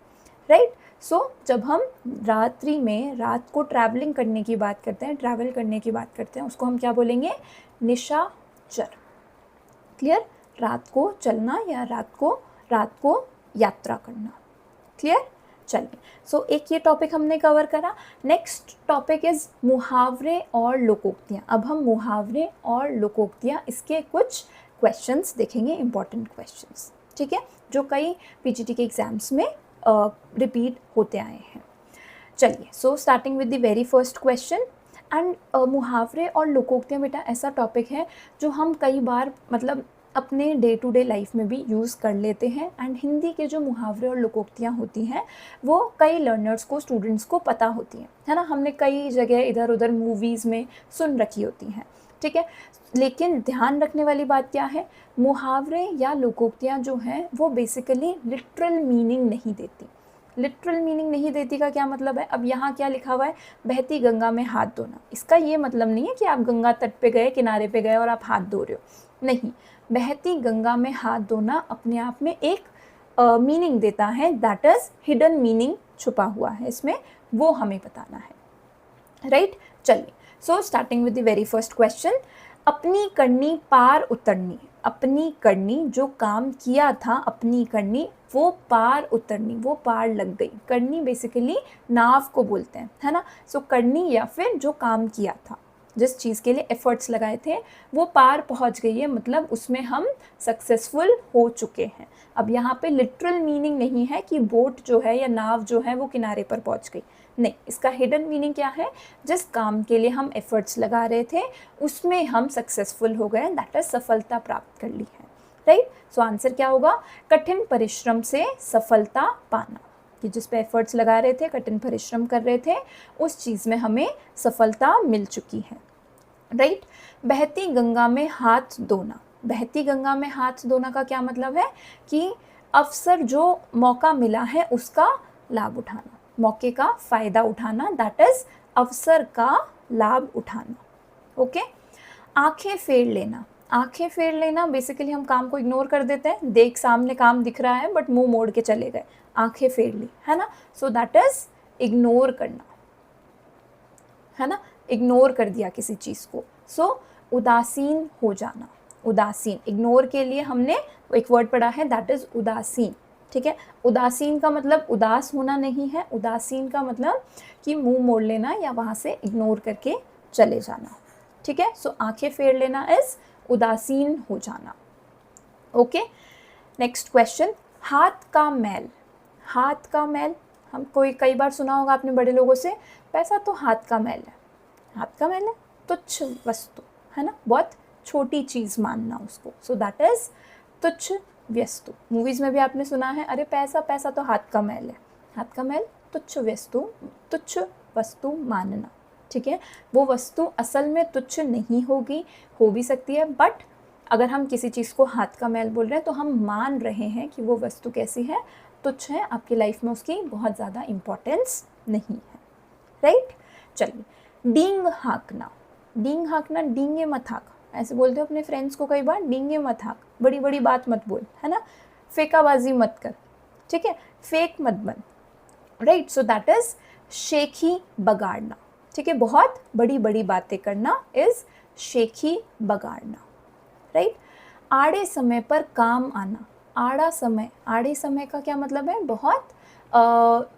राइट। सो जब हम रात्रि में, रात को ट्रैवलिंग करने की बात करते हैं, ट्रैवल करने की बात करते हैं, उसको हम क्या बोलेंगे? निशाचर। क्लियर? रात को चलना या रात को यात्रा करना। क्लियर? चलिए, सो एक ये टॉपिक हमने कवर करा। नेक्स्ट टॉपिक इज मुहावरे और लोकोक्तियाँ। अब हम मुहावरे और लोकोक्तियाँ, इसके कुछ क्वेश्चंस देखेंगे, इंपॉर्टेंट क्वेश्चंस, ठीक है, जो कई पीजीटी के एग्जाम्स में रिपीट होते आए हैं। चलिए, so starting with the very first question, and मुहावरे और लोकोक्तियाँ बेटा ऐसा टॉपिक है जो हम कई बार मतलब अपने डे टू डे लाइफ में भी यूज़ कर लेते हैं, एंड हिंदी के जो मुहावरे और लोकोक्तियाँ होती हैं वो कई लर्नर्स को, स्टूडेंट्स को पता होती हैं, है ना। हमने कई जगह इधर उधर मूवीज़ में सुन रखी होती हैं, ठीक है। लेकिन ध्यान रखने वाली बात क्या है? मुहावरे या लोकोक्तियाँ जो हैं वो बेसिकली लिटरल मीनिंग नहीं देती। लिटरल मीनिंग नहीं देती का क्या मतलब है? अब यहाँ क्या लिखा हुआ है, बहती गंगा में हाथ धोना। इसका ये मतलब नहीं है कि आप गंगा तट पे गए, किनारे पे गए और आप हाथ धो रहे हो, नहीं। बहती गंगा में हाथ धोना अपने आप में एक मीनिंग देता है, दैट इज हिडन मीनिंग छुपा हुआ है इसमें, वो हमें बताना है, राइट। चलिए, so starting with the very first question, अपनी करनी पार उतरनी। अपनी करनी, जो काम किया था अपनी करनी, वो पार उतरनी, वो पार लग गई। करनी बेसिकली नाव को बोलते हैं, है ना। सो करनी या फिर जो काम किया था, जिस चीज़ के लिए एफर्ट्स लगाए थे, वो पार पहुंच गई है, मतलब उसमें हम सक्सेसफुल हो चुके हैं। अब यहाँ पे लिटरल मीनिंग नहीं है कि बोट जो है या नाव जो है वो किनारे पर पहुंच गई, नहीं। इसका हिडन मीनिंग क्या है, जिस काम के लिए हम एफर्ट्स लगा रहे थे उसमें हम सक्सेसफुल हो गए, दैट इज सफलता प्राप्त कर ली है, राइट। सो आंसर क्या होगा, कठिन परिश्रम से सफलता पाना, कि जिस पे एफर्ट्स लगा रहे थे, कठिन परिश्रम कर रहे थे, उस चीज़ में हमें सफलता मिल चुकी है, राइट। बहती गंगा में हाथ धोना। बहती गंगा में हाथ धोना का क्या मतलब है कि अवसर, जो मौका मिला है उसका लाभ उठाना, मौके का फ़ायदा उठाना, दैट इज अवसर का लाभ उठाना, ओके। आंखें फेर लेना। आंखें फेर लेना बेसिकली हम काम को इग्नोर कर देते हैं, देख सामने काम दिख रहा है बट मुंह मोड़ के चले गए, आंखें फेर ली, है ना। सो दैट इज इग्नोर करना, है ना, इग्नोर कर दिया किसी चीज़ को। सो उदासीन हो जाना। उदासीन, इग्नोर के लिए हमने एक वर्ड पढ़ा है, दैट इज उदासीन, ठीक है। उदासीन का मतलब उदास होना नहीं है, उदासीन का मतलब कि मुंह मोड़ लेना या वहाँ से इग्नोर करके चले जाना, ठीक है। सो आंखें फेर लेना इज उदासीन हो जाना, ओके। नेक्स्ट क्वेश्चन, हाथ का मैल। हाथ का मैल, हम कोई कई बार सुना होगा आपने बड़े लोगों से, पैसा तो हाथ का मैल है। हाथ का मैल है, तुच्छ वस्तु, है ना, बहुत छोटी चीज़ मानना उसको। सो दैट इज तुच्छ वस्तु। मूवीज़ में भी आपने सुना है, अरे पैसा पैसा तो हाथ का मैल है। हाथ का मैल तुच्छ वस्तु, तुच्छ वस्तु मानना, ठीक है। वो वस्तु असल में तुच्छ नहीं होगी, हो भी सकती है, बट अगर हम किसी चीज़ को हाथ का मैल बोल रहे हैं तो हम मान रहे हैं कि वो वस्तु कैसी है, तुच्छ है, आपकी लाइफ में उसकी बहुत ज़्यादा इम्पोर्टेंस नहीं है, राइट। चलिए, डींग हाँकना। डींग हाँकना, डींगे मत हाँक, ऐसे बोलते हो अपने फ्रेंड्स को कई बार, डींगे मत हाँक, बड़ी बड़ी बात मत बोल, है ना, फेकाबाजी मत कर, ठीक है, फेक मत बन, राइट। सो दैट इज शेखी बगाड़ना, ठीक है, बहुत बड़ी बड़ी बातें करना इज शेखी बगाड़ना, राइट। आड़े समय पर काम आना। आड़ा समय, आड़े समय का क्या मतलब है, बहुत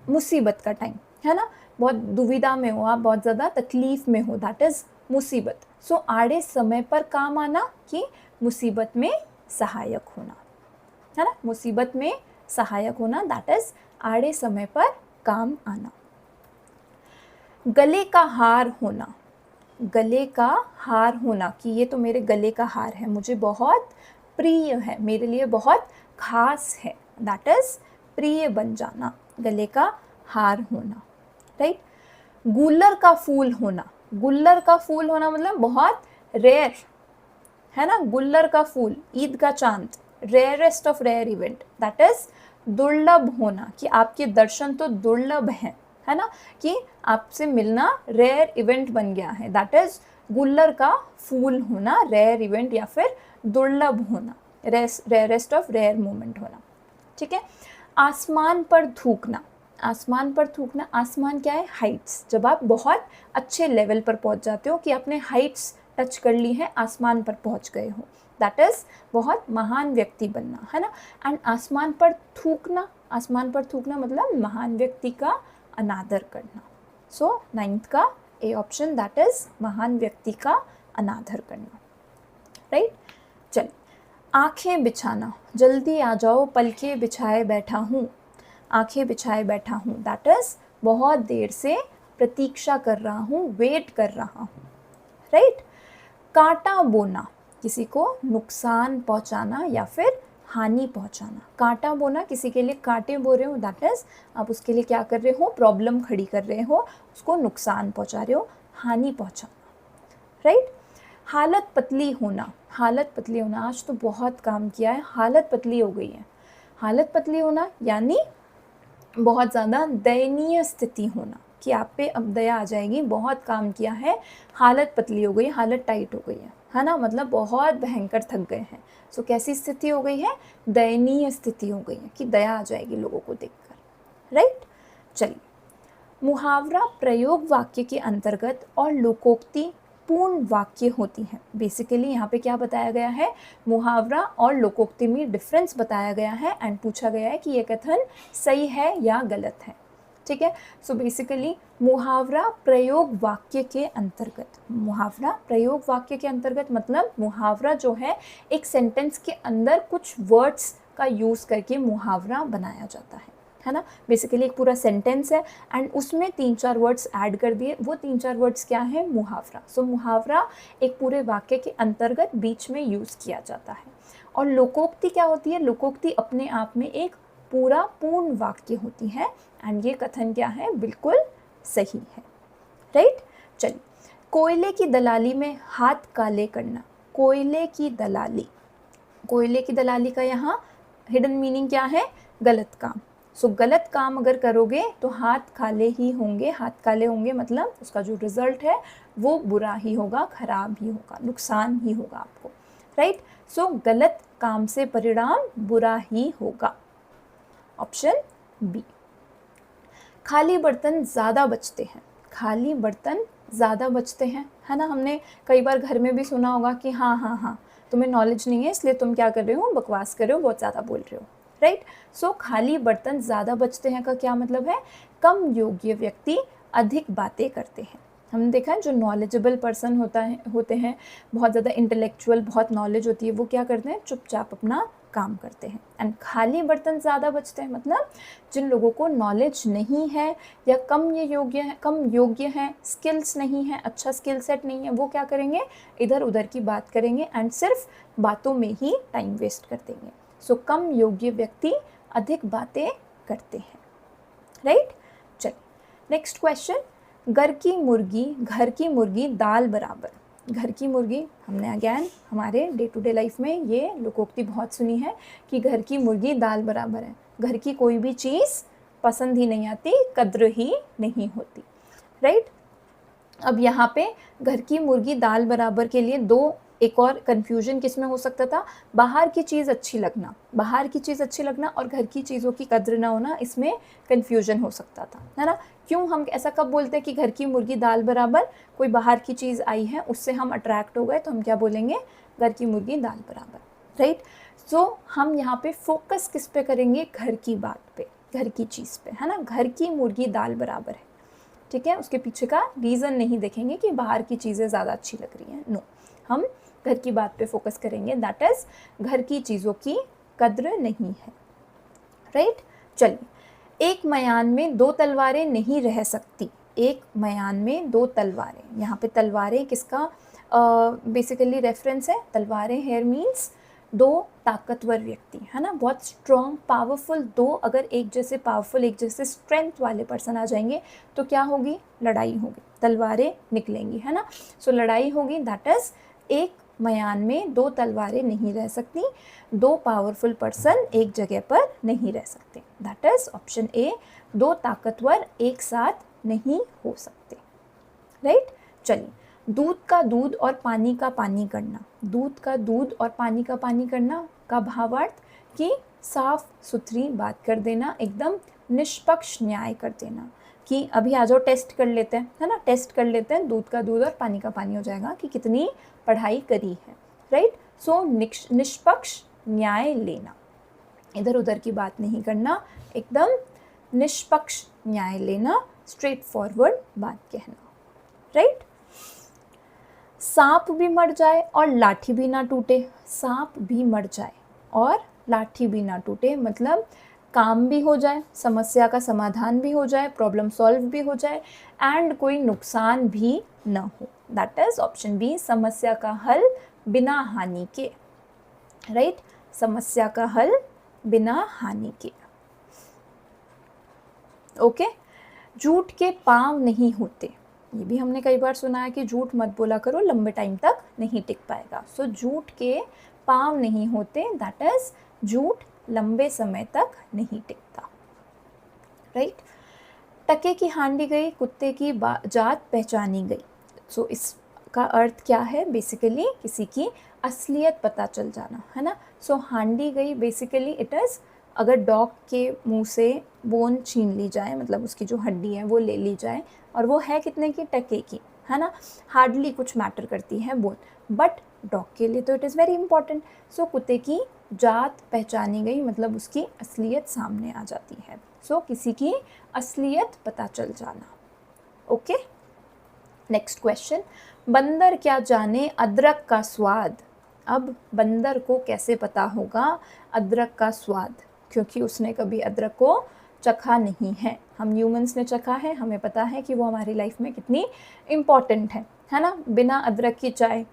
मुसीबत का टाइम, है ना, बहुत दुविधा में हो आप, बहुत ज़्यादा तकलीफ़ में हो, दैट इज़ मुसीबत। सो आड़े समय पर काम आना कि मुसीबत में सहायक होना, है ना, मुसीबत में सहायक होना, दैट इज़ आड़े समय पर काम आना। गले का हार होना। गले का हार होना कि ये तो मेरे गले का हार है, मुझे बहुत प्रिय है, मेरे लिए बहुत खास है, दैट इज़ प्रिय बन जाना, गले का हार होना, राइट। गुल्लर का फूल होना। गुल्लर का फूल होना मतलब बहुत रेयर, है ना, गुल्लर का फूल, ईद का चांद, rarest of rare event, that is दुर्लभ होना कि आपके दर्शन तो दुर्लभ हैं, है ना, कि आपसे मिलना रेयर इवेंट बन गया है, दैट इज गुल्लर का फूल होना, रेयर इवेंट या फिर दुर्लभ होना, रेयरेस्ट ऑफ रेयर मोमेंट होना, ठीक है। आसमान पर थूकना। आसमान पर थूकना, आसमान क्या है, हाइट्स, जब आप बहुत अच्छे लेवल पर पहुंच जाते हो कि आपने हाइट्स टच कर ली है, आसमान पर पहुंच गए हो, दैट इज़ बहुत महान व्यक्ति बनना, है ना। एंड आसमान पर थूकना, आसमान पर थूकना मतलब महान व्यक्ति का अनादर करना। सो 9th का ए ऑप्शन, दैट इज़ महान व्यक्ति का अनादर करना, राइट। चलिए, आँखें बिछाना। जल्दी आ जाओ, पलके बिछाए बैठा हूँ। आँखें बिछाए बैठा हूँ, दैट इज़ बहुत देर से प्रतीक्षा कर रहा हूँ, वेट कर रहा हूँ, राइट। कांटा बोना, किसी को नुकसान पहुँचाना या फिर हानि पहुँचाना। कांटा बोना, किसी के लिए कांटे बो रहे हो, दैट इज़ आप उसके लिए क्या कर रहे हो, प्रॉब्लम खड़ी कर रहे हो, उसको नुकसान पहुँचा रहे हो, हानि पहुँचाना, राइट। हालत पतली होना। हालत पतली होना, आज तो बहुत काम किया है, हालत पतली हो गई है। हालत पतली होना यानी बहुत ज़्यादा दयनीय स्थिति होना, कि आप पे अब दया आ जाएगी, बहुत काम किया है, हालत पतली हो गई, हालत टाइट हो गई है ना, मतलब बहुत भयंकर थक गए हैं। सो कैसी स्थिति हो गई है? दयनीय स्थिति हो गई है, कि दया आ जाएगी लोगों को देखकर, राइट। चलिए, मुहावरा प्रयोग वाक्य के अंतर्गत और लोकोक्ति पूर्ण वाक्य होती हैं। बेसिकली यहाँ पे क्या बताया गया है? मुहावरा और लोकोक्ति में डिफरेंस बताया गया है एंड पूछा गया है कि ये कथन सही है या गलत है। ठीक है, सो बेसिकली मुहावरा प्रयोग वाक्य के अंतर्गत, मुहावरा प्रयोग वाक्य के अंतर्गत मतलब मुहावरा जो है एक सेंटेंस के अंदर कुछ वर्ड्स का यूज़ करके मुहावरा बनाया जाता है ना। बेसिकली एक पूरा सेंटेंस है एंड उसमें 3-4 वर्ड्स ऐड कर दिए, वो 3-4 वर्ड्स क्या है? मुहावरा। सो मुहावरा एक पूरे वाक्य के अंतर्गत बीच में यूज़ किया जाता है। और लोकोक्ति क्या होती है? लोकोक्ति अपने आप में एक पूरा पूर्ण वाक्य होती है एंड ये कथन क्या है? बिल्कुल सही है, राइट। चलिए, कोयले की दलाली में हाथ काले करना। कोयले की दलाली, कोयले की दलाली का यहाँ हिडन मीनिंग क्या है? गलत काम। सो गलत काम अगर करोगे तो हाथ काले ही होंगे। हाथ काले होंगे मतलब उसका जो रिजल्ट है वो बुरा ही होगा, खराब ही होगा, नुकसान ही होगा आपको, राइट। सो गलत काम से परिणाम बुरा ही होगा। Option B. खाली बर्तन ज़्यादा बचते हैं। खाली बर्तन ज़्यादा बचते हैं, है ना। हमने कई बार घर में भी सुना होगा कि हाँ हाँ हाँ, तुम्हें नॉलेज नहीं है इसलिए तुम क्या कर रहे हो? बकवास कर रहे हो, बहुत ज़्यादा बोल रहे हो, राइट। सो खाली बर्तन ज़्यादा बचते हैं का क्या मतलब है? कम योग्य व्यक्ति अधिक बातें करते हैं। हमने देखा है जो नॉलेजेबल पर्सन होते हैं, बहुत ज़्यादा इंटेलेक्चुअल, बहुत नॉलेज होती है, वो क्या करते हैं? चुपचाप अपना काम करते हैं। एंड खाली बर्तन ज़्यादा बचते हैं मतलब जिन लोगों को नॉलेज नहीं है या कम योग्य है, स्किल्स नहीं है, अच्छा स्किल सेट नहीं है, वो क्या करेंगे? इधर उधर की बात करेंगे एंड सिर्फ बातों में ही टाइम वेस्ट कर देंगे। सो कम योग्य व्यक्ति अधिक बातें करते हैं, राइट। चलिए, नेक्स्ट क्वेश्चन। घर की मुर्गी दाल बराबर। घर की मुर्गी, हमने अगेन हमारे डे टू डे लाइफ में ये लोकोक्ति बहुत सुनी है कि घर की मुर्गी दाल बराबर है। घर की कोई भी चीज़ पसंद ही नहीं आती, कद्र ही नहीं होती, राइट। अब यहाँ पे घर की मुर्गी दाल बराबर के लिए एक और कन्फ्यूजन किस में हो सकता था? बाहर की चीज़ अच्छी लगना, बाहर की चीज़ अच्छी लगना और घर की चीज़ों की कद्र ना होना, इसमें कन्फ्यूजन हो सकता था, है ना। क्यों हम ऐसा कब बोलते हैं कि घर की मुर्गी दाल बराबर? कोई बाहर की चीज़ आई है, उससे हम अट्रैक्ट हो गए तो हम क्या बोलेंगे? घर की मुर्गी दाल बराबर, राइट। सो हम यहाँ पे फोकस किस पे करेंगे? घर की बात पे, घर की चीज़ पे, है ना। घर की मुर्गी दाल बराबर है, ठीक है। उसके पीछे का रीज़न नहीं देखेंगे कि बाहर की चीज़ें ज़्यादा अच्छी लग रही हैं, नो, हम घर की बात पे फोकस करेंगे, दैट इज़ घर की चीज़ों की कद्र नहीं है, राइट। चलिए, एक मयान में 2 तलवारें नहीं रह सकती। एक मयान में 2 तलवारें, यहाँ पे तलवारें किसका बेसिकली रेफरेंस है? तलवारें हेयर मीन्स 2 ताकतवर व्यक्ति, है ना, बहुत स्ट्रॉन्ग पावरफुल। 2 अगर एक जैसे पावरफुल, एक जैसे स्ट्रेंथ वाले पर्सन आ जाएंगे तो क्या होगी? लड़ाई होगी, तलवारें निकलेंगी, है ना। सो लड़ाई होगी, दैट इज़ एक मयान में 2 तलवारें नहीं रह सकती, 2 पावरफुल पर्सन एक जगह पर नहीं रह सकते, दैट इज ऑप्शन ए। 2 ताकतवर एक साथ नहीं हो सकते, राइट। चलिए, दूध का दूध और पानी का पानी करना। दूध का दूध और पानी का पानी करना का भावार्थ कि साफ सुथरी बात कर देना, एकदम निष्पक्ष न्याय कर देना, कि अभी आ जाओ टेस्ट कर लेते हैं, है ना, टेस्ट कर लेते हैं, दूध का दूध और पानी का पानी हो जाएगा कि कितनी पढ़ाई करी है, राइट। सो निष्पक्ष न्याय लेना, इधर उधर की बात नहीं करना, एकदम निष्पक्ष न्याय लेना, स्ट्रेट फॉरवर्ड बात कहना, राइट। सांप भी मर जाए और लाठी भी ना टूटे। सांप भी मर जाए और लाठी भी ना टूटे मतलब काम भी हो जाए, समस्या का समाधान भी हो जाए, प्रॉब्लम सॉल्व भी हो जाए एंड कोई नुकसान भी ना हो, दैट इज ऑप्शन बी। समस्या का हल बिना हानि के, राइट। समस्या का हल बिना हानि के, ओके। झूठ के पांव नहीं होते, ये भी हमने कई बार सुना है कि झूठ मत बोला करो, लंबे टाइम तक नहीं टिक पाएगा। सो झूठ के पांव नहीं होते, दैट इज झूठ लंबे समय तक नहीं टिकता, राइट। टके की हांडी गई, कुत्ते की जात पहचानी गई। सो इसका अर्थ क्या है? बेसिकली किसी की असलियत पता चल जाना, है ना। सो हांडी गई बेसिकली इट इज़ अगर डॉग के मुंह से बोन छीन ली जाए, मतलब उसकी जो हड्डी है वो ले ली जाए, और वो है कितने की? टके की, है ना। हार्डली कुछ मैटर करती है बोन, बट डॉग के लिए तो इट इज़ वेरी इंपॉर्टेंट। सो कुत्ते की जात पहचानी गई मतलब उसकी असलियत सामने आ जाती है। सो किसी की असलियत पता चल जाना। ओके, नेक्स्ट क्वेश्चन, बंदर क्या जाने अदरक का स्वाद। अब बंदर को कैसे पता होगा अदरक का स्वाद, क्योंकि उसने कभी अदरक को चखा नहीं है। हम ह्यूमंस ने चखा है, हमें पता है कि वो हमारी लाइफ में कितनी इम्पॉर्टेंट है ना। बिना अदरक की चाय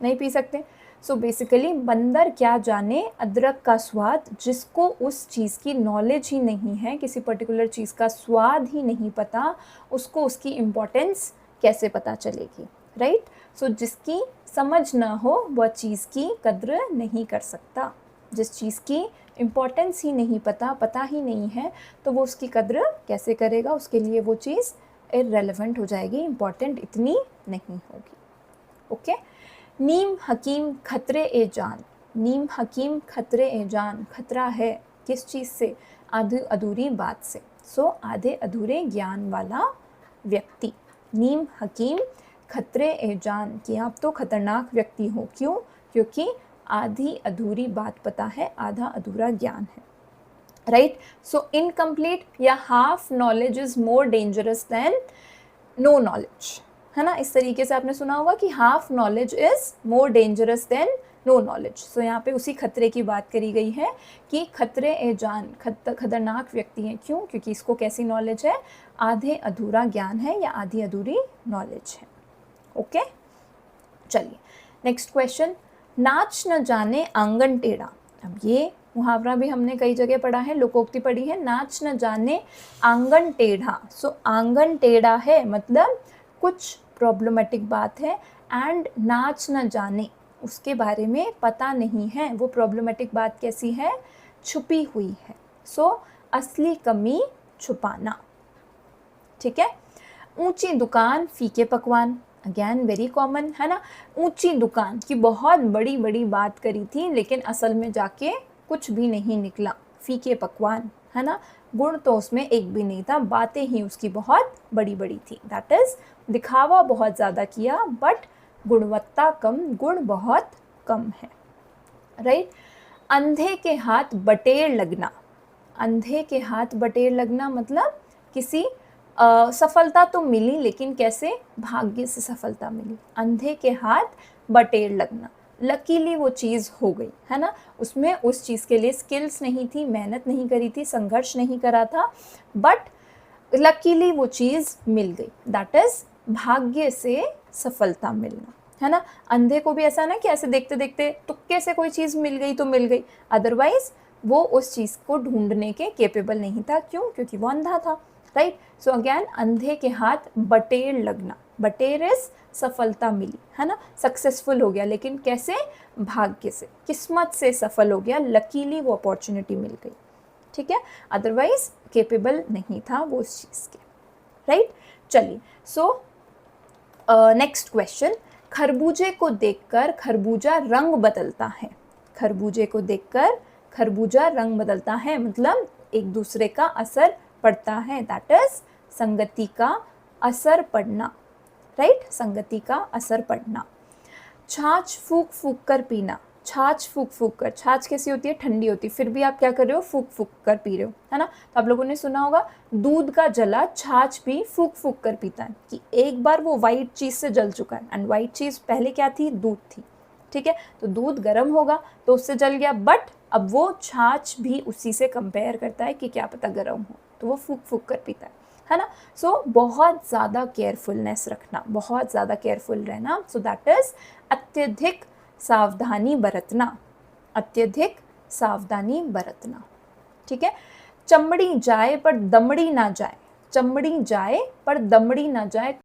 नहीं पी सकते। सो बेसिकली बंदर क्या जाने अदरक का स्वाद, जिसको उस चीज़ की नॉलेज ही नहीं है, किसी पर्टिकुलर चीज़ का स्वाद ही नहीं पता, उसको उसकी इम्पोर्टेंस कैसे पता चलेगी, राइट। सो जिसकी समझ ना हो वह चीज़ की कद्र नहीं कर सकता। जिस चीज़ की इम्पोर्टेंस ही नहीं पता ही नहीं है, तो वो उसकी कद्र कैसे करेगा? उसके लिए वो चीज़ इररेलेवेंट हो जाएगी, इम्पॉर्टेंट इतनी नहीं होगी। ओके, नीम हकीम खतरे ए जान। नीम हकीम खतरे ए जान, खतरा है किस चीज़ से? आधी अधूरी बात से। सो आधे अधूरे ज्ञान वाला व्यक्ति। नीम हकीम खतरे ए जान, कि आप तो खतरनाक व्यक्ति हो। क्यों? क्योंकि आधी अधूरी बात पता है, आधा अधूरा ज्ञान है, राइट। सो इनकम्प्लीट या half knowledge is more dangerous than no knowledge, है ना। इस तरीके से आपने सुना होगा कि half knowledge is more dangerous than no knowledge. So यहाँ पे उसी खतरे की बात करी गई है कि खतरे ए जान, खतरनाक व्यक्ति हैं। क्यों? क्योंकि इसको कैसी नॉलेज है? आधे अधूरा ज्ञान है या आधी अधूरी नॉलेज है। ओके, चलिए नेक्स्ट क्वेश्चन, नाच न जाने आंगन टेढ़ा। अब ये मुहावरा भी हमने कई जगह पढ़ा है, लोकोक्ति पढ़ी है, नाच न जाने आंगन टेढ़ा। सो आंगन टेढ़ा है मतलब कुछ प्रॉब्लमेटिक बात है, एंड नाच न जाने उसके बारे में पता नहीं है। वो प्रॉब्लमेटिक बात कैसी है? छुपी हुई है। सो असली कमी छुपाना, ठीक है। ऊंची दुकान फीके पकवान, अगेन वेरी कॉमन, है ना। ऊंची दुकान की बहुत बड़ी बड़ी बात करी थी, लेकिन असल में जाके कुछ भी नहीं निकला। फीके पकवान, है ना। गुण तो उसमें एक भी नहीं था, बातें ही उसकी बहुत बड़ी बड़ी थी। दैट इज दिखावा बहुत ज़्यादा किया बट गुणवत्ता कम, गुण बहुत कम है, राइट। अंधे के हाथ बटेर लगना। अंधे के हाथ बटेर लगना मतलब किसी सफलता तो मिली, लेकिन कैसे? भाग्य से सफलता मिली। अंधे के हाथ बटेर लगना, लकीली वो चीज़ हो गई, है ना। उसमें उस चीज़ के लिए स्किल्स नहीं थी, मेहनत नहीं करी थी, संघर्ष नहीं करा था, बट लकीली वो चीज़ मिल गई। दैट इज़ भाग्य से सफलता मिलना, है ना। अंधे को भी ऐसा ना कि ऐसे देखते देखते तुक्के से कोई चीज़ मिल गई तो मिल गई, अदरवाइज वो उस चीज़ को ढूंढने के केपेबल नहीं था। क्यों? क्योंकि वो अंधा था, राइट। सो अगेन अंधे के हाथ बटेर लगना, बटेर इज सफलता मिली, है ना, सक्सेसफुल हो गया, लेकिन कैसे? भाग्य से, किस्मत से सफल हो गया, लकीली वो अपॉर्चुनिटी मिल गई, ठीक है। अदरवाइज केपेबल नहीं था वो उस चीज़ के, राइट। चलिए, सो नेक्स्ट क्वेश्चन, खरबूजे को देखकर खरबूजा रंग बदलता है। खरबूजे को देखकर खरबूजा रंग बदलता है मतलब एक दूसरे का असर पड़ता है। दैट इज संगति का असर पड़ना, राइट। संगति का असर पड़ना। छाछ फूक फूक कर पीना। छाछ फूक फूक कर, छाछ कैसी होती है? ठंडी होती है, फिर भी आप क्या कर रहे हो? फूक फूक कर पी रहे हो, है ना। तो आप लोगों ने सुना होगा दूध का जला छाछ भी फूक फूक कर पीता है, कि एक बार वो वाइट चीज़ से जल चुका है, एंड वाइट चीज़ पहले क्या थी? दूध थी, ठीक है। तो दूध गर्म होगा तो उससे जल गया, बट अब वो छाछ भी उसी से कंपेयर करता है कि क्या पता गर्म हो, तो वो फूक फूक कर पीता है ना। सो बहुत ज़्यादा केयरफुलनेस रखना, बहुत ज़्यादा केयरफुल रहना। सो दैट इज अत्यधिक सावधानी बरतना, अत्यधिक सावधानी बरतना, ठीक है। चमड़ी जाए पर दमड़ी ना जाए। चमड़ी जाए पर दमड़ी ना जाए,